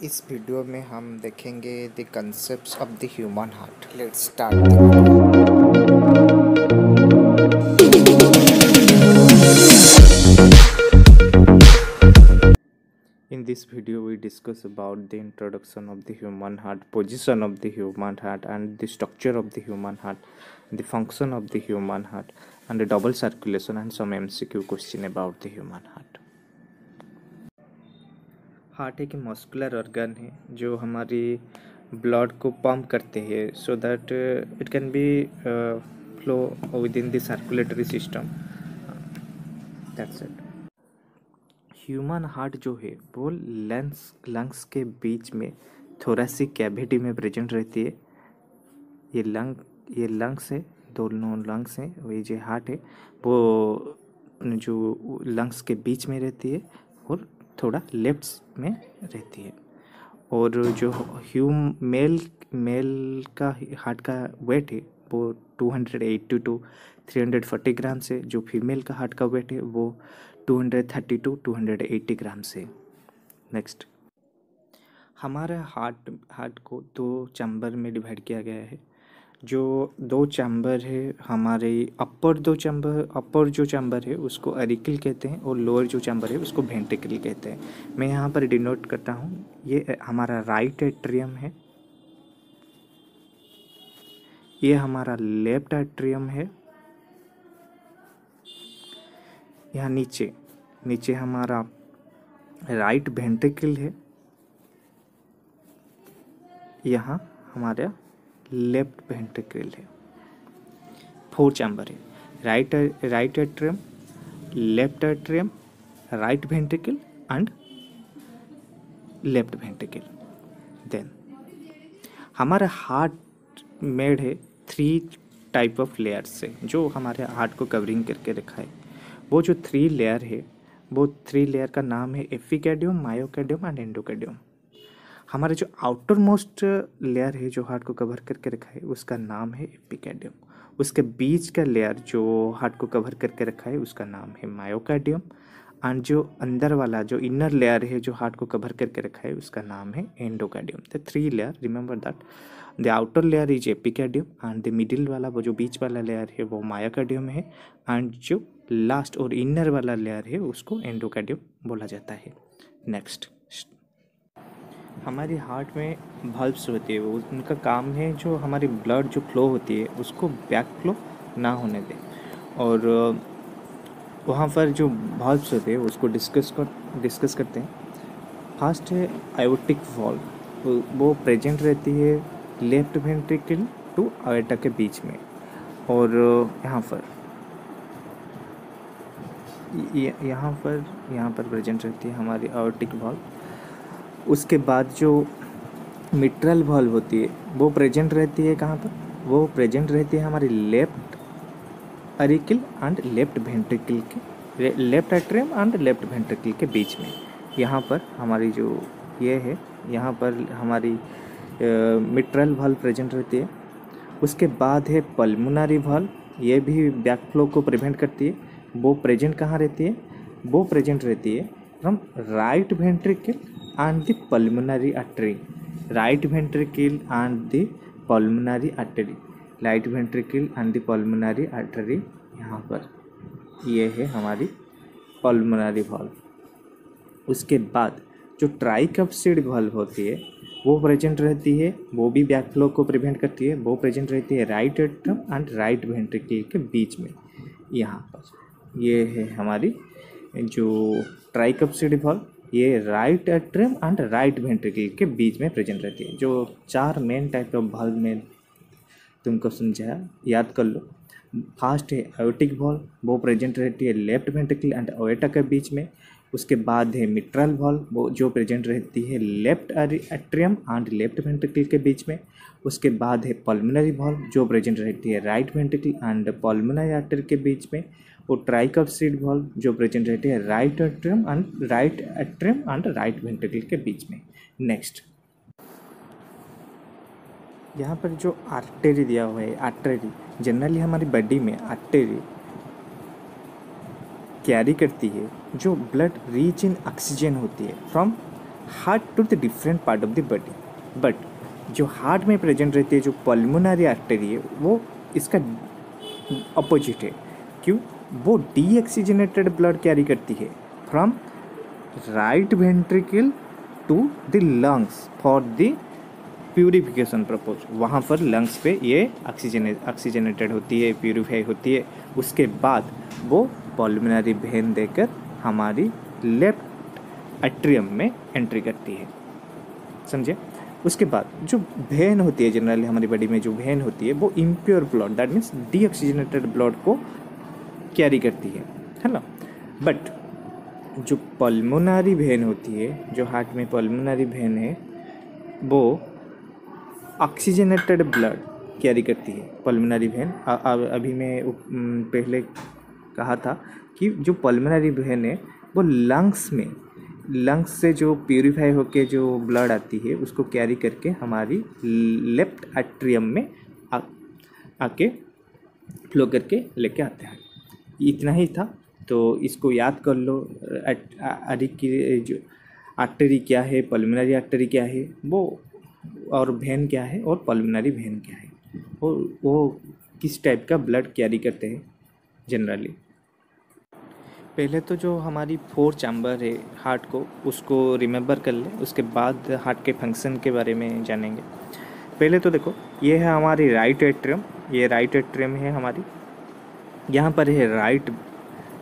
इस वीडियो में हम देखेंगे the concepts of the human heart. Let's start the video. In this video we discuss about the introduction of the human heart, position of the human heart and the structure of the human heart, the function of the human heart and the double circulation and some MCQ question about the human heart। Heart एक muscular organ है जो हमारी blood को pump करते हैं so that it can be flow with in the circulatory system. That's it. Human heart जो है वो लंग्स के बीच में थोरेसिक कैविटी में प्रेजेंट रहती है। ये लंग्स है, दोनों लंग्स हैं। वही जो हार्ट है वो जो लंग्स के बीच में रहती है और थोड़ा लेफ्ट में रहती है। और जो मेल का हार्ट का वेट है वो 280 to 340 ग्राम से, जो फीमेल का हार्ट का वेट है वो 230 to 280 ग्राम से। नेक्स्ट, हमारा हार्ट को दो चैम्बर में डिवाइड किया गया है। जो दो चैम्बर है हमारे अपर जो चैम्बर है उसको अरिकल कहते हैं और लोअर जो चैम्बर है उसको वेंट्रिकल कहते हैं। मैं यहाँ पर डिनोट करता हूँ। ये हमारा राइट एट्रियम है, ये हमारा लेफ्ट एट्रियम है। यहाँ नीचे हमारा राइट वेंट्रिकल है, यहाँ हमारा लेफ्ट वेंट्रिकल है। 4 चैम्बर है, right atrium, left atrium, right ventricle and left ventricle. Then हमारा हार्ट मेड है 3 टाइप ऑफ लेयर से जो हमारे हार्ट को कवरिंग करके रखा है। वो जो 3 लेयर है वो 3 लेयर का नाम है एपिकार्डियम, मायोकार्डियम एंड एंडोकार्डियम। हमारा जो आउटर मोस्ट लेयर है जो हार्ट को कवर करके रखा है उसका नाम है एपिकार्डियम। उसके बीच का लेयर जो हार्ट को कवर करके रखा है उसका नाम है मायोकार्डियम। एंड जो अंदर वाला जो इनर लेयर है जो हार्ट को कवर करके रखा है उसका नाम है endocardium. The 3 layer, remember that the outer layer is epicardium and the middle वाला वो जो बीच वाला लेयर है वो मायोकार्डियम है एंड जो लास्ट और इनर वाला लेयर है उसको एंडोकार्डियम बोला जाता है। नेक्स्ट, हमारी हार्ट में वल्व्स होती है, वो उनका काम है जो हमारी ब्लड जो फ्लो होती है उसको बैक फ्लो ना होने दें। और वहाँ पर जो वल्व्स होते हैं उसको डिस्कस करते हैं। फर्स्ट है आयोटिक वॉल्व, वो प्रेजेंट रहती है लेफ्ट वेंट्रिकल टू आयोटा के बीच में। और यहाँ पर प्रेजेंट रहती है हमारी आयोटिक वॉल्व। उसके बाद जो मिट्रल वॉल्व होती है वो प्रेजेंट रहती है कहाँ पर? वो प्रेजेंट रहती है हमारी left auricle and left ventricle के, left atrium and left ventricle के बीच में। यहाँ पर हमारी जो ये है यहाँ पर हमारी मिट्रल वॉल्व प्रेजेंट रहती है। उसके बाद है पल्मोनरी वॉल्व, ये भी बैक फ्लो को प्रिवेंट करती है। वो प्रेजेंट कहाँ रहती है? वो प्रेजेंट रहती है from right ventricle and the pulmonary artery, right ventricle and the pulmonary artery, right ventricle and the pulmonary artery। यहाँ पर ये है हमारी pulmonary valve। उसके बाद जो ट्राइकप्सिड valve होती है वो प्रेजेंट रहती है, वो भी बैक फ्लो को प्रिवेंट करती है। वो प्रेजेंट रहती है right atrium and right ventricle के बीच में। यहाँ पर ये है हमारी जो ट्राइकप्सिड valve, ये right atrium and right ventricle के बीच में प्रेजेंट रहती है। जो 4 मेन टाइप ऑफ वॉल्व में तुमको समझाया, याद कर लो। फर्स्ट है आयोटिक वॉल्व, वो प्रेजेंट रहती है लेफ्ट वेंट्रिकल एंड आयोटा के बीच में। उसके बाद है मिट्रल वॉल्व, वो जो प्रेजेंट रहती है left atrium and left ventricle के बीच में। उसके बाद है पल्मोनरी वॉल्व, जो प्रेजेंट रहती है right ventricle and pulmonary artery के बीच में। और ट्राइकप्सिड वॉल्व जो प्रेजेंट रहती है right atrium and right ventricle के बीच में। नेक्स्ट, यहाँ पर जो आर्टरी दिया हुआ है, आर्टरी जनरली हमारी बॉडी में आर्टरी कैरी करती है जो ब्लड रिच इन ऑक्सीजन होती है from heart to the different part of the body, but जो हार्ट में प्रेजेंट रहती है जो पल्मोनरी आर्टरी है वो इसका अपोजिट है। क्यों? वो डीऑक्सीजनेटेड ब्लड कैरी करती है from right ventricle to the lungs for the purification purpose. वहाँ पर लंग्स पे ये ऑक्सीजनेटेड होती है, प्यूरिफाई होती है। उसके बाद वो पल्मोनरी वेन देकर हमारी लेफ्ट एट्रियम में एंट्री करती है, समझे। उसके बाद जो वेन होती है, जनरली हमारी बॉडी में जो वेन होती है वो impure blood, that means deoxygenated blood को कैरी करती है ना। बट जो पल्मोनरी वेन होती है, जो हार्ट में पल्मोनरी वेन है, वो ऑक्सीजनेटेड ब्लड कैरी करती है। पल्मोनरी वेन अभी मैं पहले कहा था कि जो पल्मोनरी वेन है वो लंग्स से जो प्यूरिफाई होके जो ब्लड आती है उसको कैरी करके हमारी लेफ्ट एट्रियम में आके फ्लो करके लेके आते हैं। इतना ही था, तो इसको याद कर लो। जो आर्टरी क्या है, पल्मोनरी आर्टरी क्या है वो, और वेन क्या है, और पल्मोनरी वेन क्या है, और वो किस टाइप का ब्लड कैरी करते हैं जनरली। पहले तो जो हमारी 4 चैम्बर है हार्ट को, उसको रिमेंबर कर ले, उसके बाद हार्ट के फंक्शन के बारे में जानेंगे। पहले तो देखो, ये है हमारी राइट एट्रियम, ये राइट एट्रियम है हमारी। यहाँ पर है राइट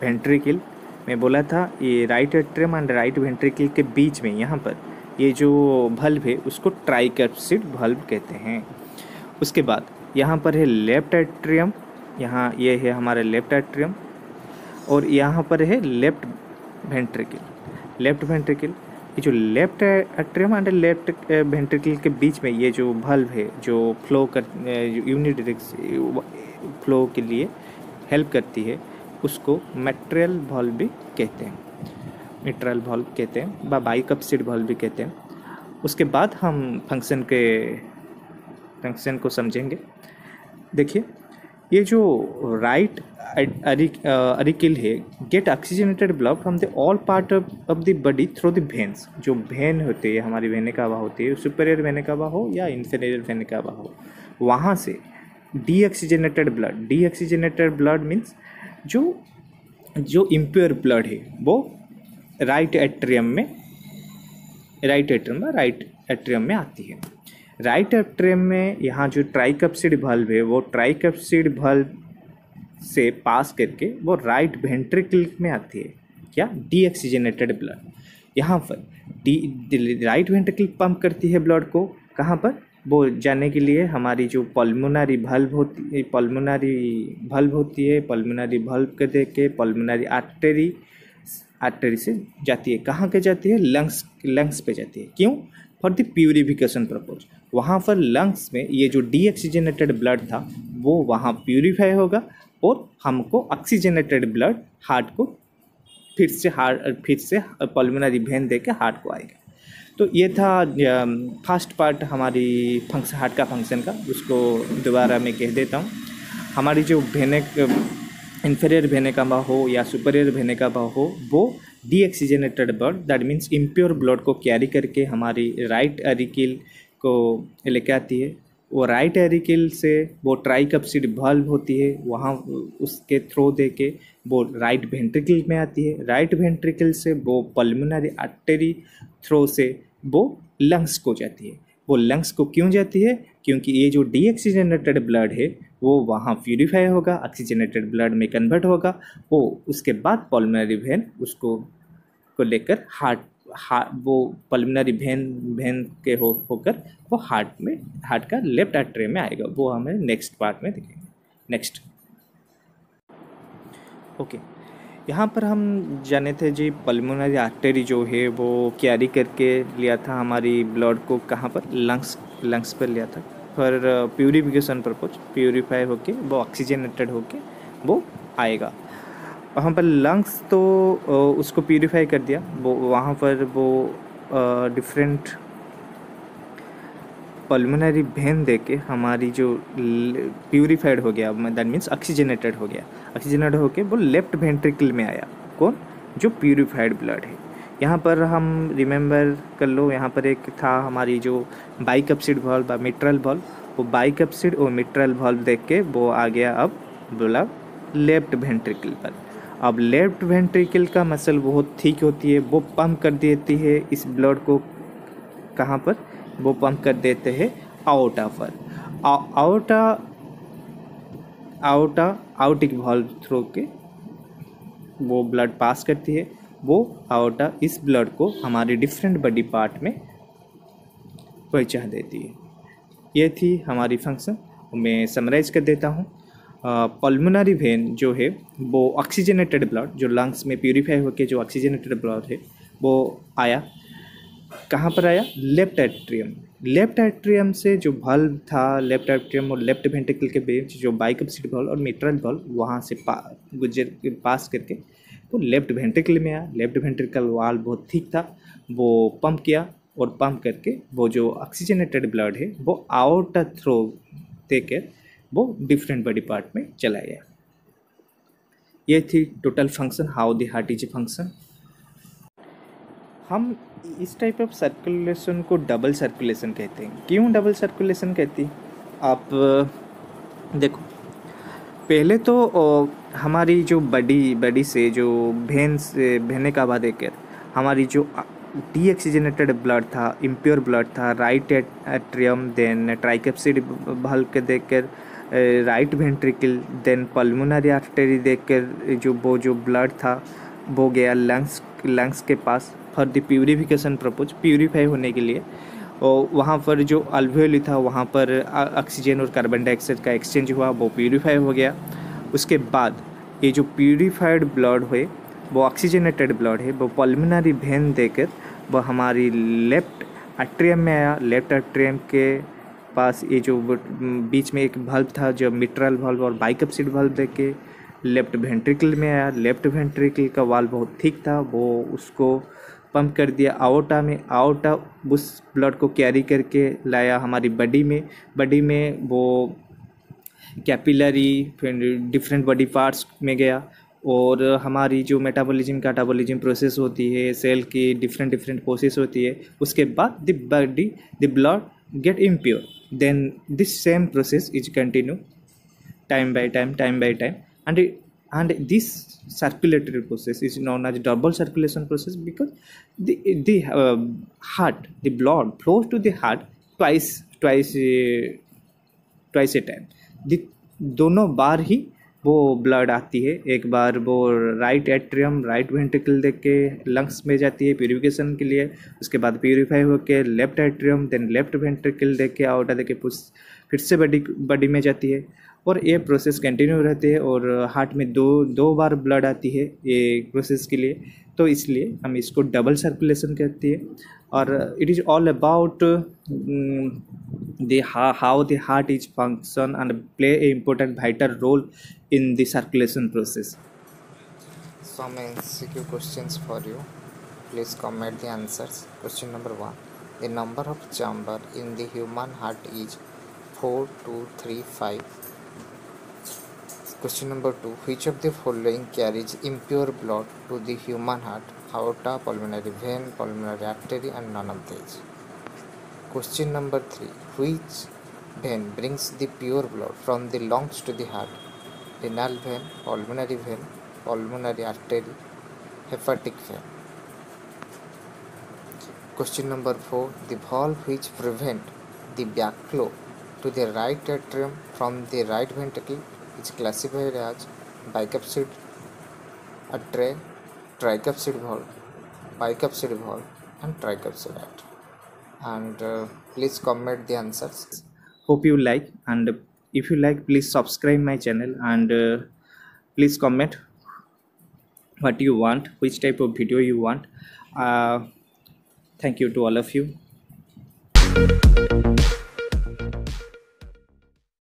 वेंट्रिकल। मैं बोला था ये right atrium and right ventricle के बीच में यहाँ पर ये जो भल्व है उसको ट्राइकैप्सिड भल्व कहते हैं। उसके बाद यहाँ पर है लेफ्ट एट्रियम, यहाँ ये है हमारा लेफ्ट एट्रियम, और यहाँ पर है लेफ्ट वेंट्रिकल। ये जो left atrium and left ventricle के बीच में ये जो भल्व है जो फ्लो कर यूनिडायरेक्शन फ्लो के लिए हेल्प करती है, उसको मिट्रल भल्व भी कहते हैं, मिट्रल भल्व कहते हैं, बाइकप्सिड भल्व भी कहते हैं। उसके बाद हम फंक्शन को समझेंगे। देखिए, ये जो राइट अरिकल है get oxygenated blood from the all part of the body through the veins. जो वेन होते हैं हमारी वेने कावा होती है, सुपीरियर वेने कावा हो या इंफीरियर वेने कावा हो, वहाँ से डीऑक्सीजनेटेड ब्लड मीन्स जो इम्प्योर ब्लड है वो राइट एट्रियम में आती है। राइट एट्रियम में यहाँ जो ट्राइकैप्सिड भल्व है वो ट्राइकैप्सिड भल्व से पास करके वो राइट वेंट्रिकल में आती है। क्या? Deoxygenated blood. यहाँ पर राइट वेंट्रिकल पंप करती है ब्लड को, कहाँ पर? वो जाने के लिए हमारी जो पल्मोनरी भल्व होती है, पल्मोनरी भल्व के दे के पल्मोनरी आर्टरी से जाती है। कहाँ के जाती है? लंग्स पे जाती है। क्यों? For the purification purpose. वहाँ पर लंग्स में ये जो डीऑक्सीजनेटेड ब्लड था वो वहाँ प्यूरिफाई होगा और हमको ऑक्सीजनेटेड ब्लड हार्ट को फिर से पल्मोनरी वेन दे के हार्ट को आएगा। तो ये था फर्स्ट पार्ट हमारी हार्ट का फंक्शन का। उसको दोबारा मैं कह देता हूँ। हमारी जो इंफीरियर वेने कावा हो या सुपीरियर वेने कावा हो, वो deoxygenated blood, that means impure blood को कैरी करके हमारी राइट एरिकल को लेके आती है। वो राइट एरिकल से वो ट्राइकैप्सिड भल्व होती है, वहाँ उसके थ्रो दे के वो राइट वेंट्रिकल में आती है। राइट वेंट्रिकल से वो पल्मोनरी आर्टरी थ्रो से वो लंग्स को जाती है। वो लंग्स को क्यों जाती है? क्योंकि ये जो डीऑक्सीजनेटेड ब्लड है वो वहाँ प्यूरिफाई होगा, ऑक्सीजनेटेड ब्लड में कन्वर्ट होगा, वो उसके बाद पल्मोनरी वेन उसको लेकर हार्ट वो पल्मोनरी वेन के होकर वो हार्ट का लेफ्ट आर्टरी में आएगा। वो हमें नेक्स्ट पार्ट में दिखेंगे। Next, okay. यहाँ पर हम जाने थे जी पल्मोनरी आर्टरी जो है वो कैरी करके लिया था हमारी ब्लड को, कहाँ पर? लंग्स पर लिया था फॉर प्यूरिफिकेशन पर्पज। प्यूरिफाई होके वो ऑक्सीजनेटेड होके वो आएगा। वहाँ पर लंग्स तो उसको प्यूरिफाई कर दिया, वो वहाँ पर वो डिफरेंट पल्मोनरी वेन दे के हमारी जो प्यूरिफाइड हो गया, दैट मीन्स ऑक्सीजनेटेड हो गया। ऑक्सीजनेटेड होके वो लेफ्ट वेंट्रिकल में आया। कौन? जो प्यूरिफाइड ब्लड है। यहाँ पर हम रिमेंबर कर लो, यहाँ पर एक था हमारी जो बाइकप्सिड वॉल्व व मिट्रल वॉल्व, वो बाइकप्सिड और मिट्रल वॉल्व देख के वो आ गया अब बोला लेफ्ट वेंट्रिकल पर। अब लेफ्ट वेंट्रिकल का मसल बहुत थिक होती है, वो पंप कर देती है इस ब्लड को, कहाँ पर, वो पंप कर देते हैं आउटा पर। आउटिक वॉल्व थ्रू के वो ब्लड पास करती है, वो आउटा इस ब्लड को हमारे डिफरेंट बॉडी पार्ट में पहुंचा देती है। ये थी हमारी फंक्शन। मैं समराइज कर देता हूँ। पल्मोनरी वेन जो है वो ऑक्सीजनेटेड ब्लड, जो लंग्स में प्यूरिफाई होकर जो ऑक्सीजनेटेड ब्लड है वो आया, कहाँ पर आया, लेफ्ट एट्रियम। लेफ्ट एट्रियम से जो वाल्व था, लेफ्ट एट्रियम और लेफ्ट वेंट्रिकल के बीच जो बाइकप्सिड वाल्व और मिट्रल वाल्व, वहाँ से पास करके वो लेफ्ट वेंट्रिकल में आया। लेफ्ट वेंट्रिकल वाल्व बहुत ठीक था, वो पंप किया और पंप करके वो जो ऑक्सीजनेटेड ब्लड है वो आउट थ्रो देकर वो डिफरेंट बॉडी पार्ट में चला गया। ये थी total function, how the heart is a function. हम इस टाइप ऑफ सर्कुलेशन को डबल सर्कुलेशन कहते हैं। क्यों डबल सर्कुलेशन कहती है? आप देखो, पहले तो हमारी जो बॉडी से जो भेने का बाद देकर हमारी जो डीऑक्सीजनेटेड ब्लड था, इम्प्योर ब्लड था, right atrium, then tricuspid valve के देखकर right ventricle, then pulmonary artery देखकर जो ब्लड था वो गया लंग्स के पास for the purification purpose, purify होने के लिए। और वहाँ पर जो अल्वेओली था वहाँ पर ऑक्सीजन और कार्बन डाइऑक्साइड का एक्सचेंज हुआ, वो प्यूरीफाई हो गया। उसके बाद ये जो प्यूरीफाइड ब्लड है वो ऑक्सीजनेटेड ब्लड है, वो पल्मोनरी वेन देकर वो हमारी लेफ्ट एट्रियम में आया। लेफ्ट एट्रियम के पास ये जो बीच में एक वाल्व था जो मिट्रल वाल्व और बाइकप्सिड वाल्व देख के लेफ्ट वेंट्रिकल में आया। लेफ्ट वेंट्रिकल का वाल्व बहुत ठीक था, वो उसको पंप कर दिया आउटा में। आउटा उस ब्लड को कैरी करके लाया हमारी बॉडी में वो कैपिलरी, फिर डिफरेंट बॉडी पार्ट्स में गया। और हमारी जो मेटाबॉलिज्म कैटाबॉलिज्म प्रोसेस होती है, सेल की डिफरेंट प्रोसेस होती है, उसके बाद the blood get impure, then this same process is continue time by time and this circulatory process is known as double circulation process because the heart, the blood flows to the heart twice a time। दोनों बार ही वो blood आती है। एक बार वो right atrium, right ventricle देख के lungs में जाती है प्यूरिफिकेशन के लिए, उसके बाद प्यूरिफाई होकर left atrium, then left ventricle देख के आउटा देख के फिर से बॉडी में जाती है। और ये प्रोसेस कंटिन्यू रहती है और हार्ट में दो बार ब्लड आती है ये प्रोसेस के लिए, तो इसलिए हम इसको डबल सर्कुलेशन कहते हैं। और it is all about how the heart is function and play a important vital role in the circulation process. Some MCQ questions for you. Please comment the answers. Question number 1. The number of chamber in the human heart is 4, 2, 3, 5. Question number 2. Which of the following carries impure blood to the human heart? Aorta, pulmonary vein, pulmonary artery, and none of these. Question number 3. Which vein brings the pure blood from the lungs to the heart? Renal vein, pulmonary artery, hepatic vein. Question number 4. The valve which prevent the backflow to the right atrium from the right ventricle is classified as bicuspid artery, tricuspid valve, bicuspid valve, and tricuspid artery. And please comment the answers. Hope you like, and if you like, please subscribe my channel and please comment what you want, which type of video you want. Thank you to all of you.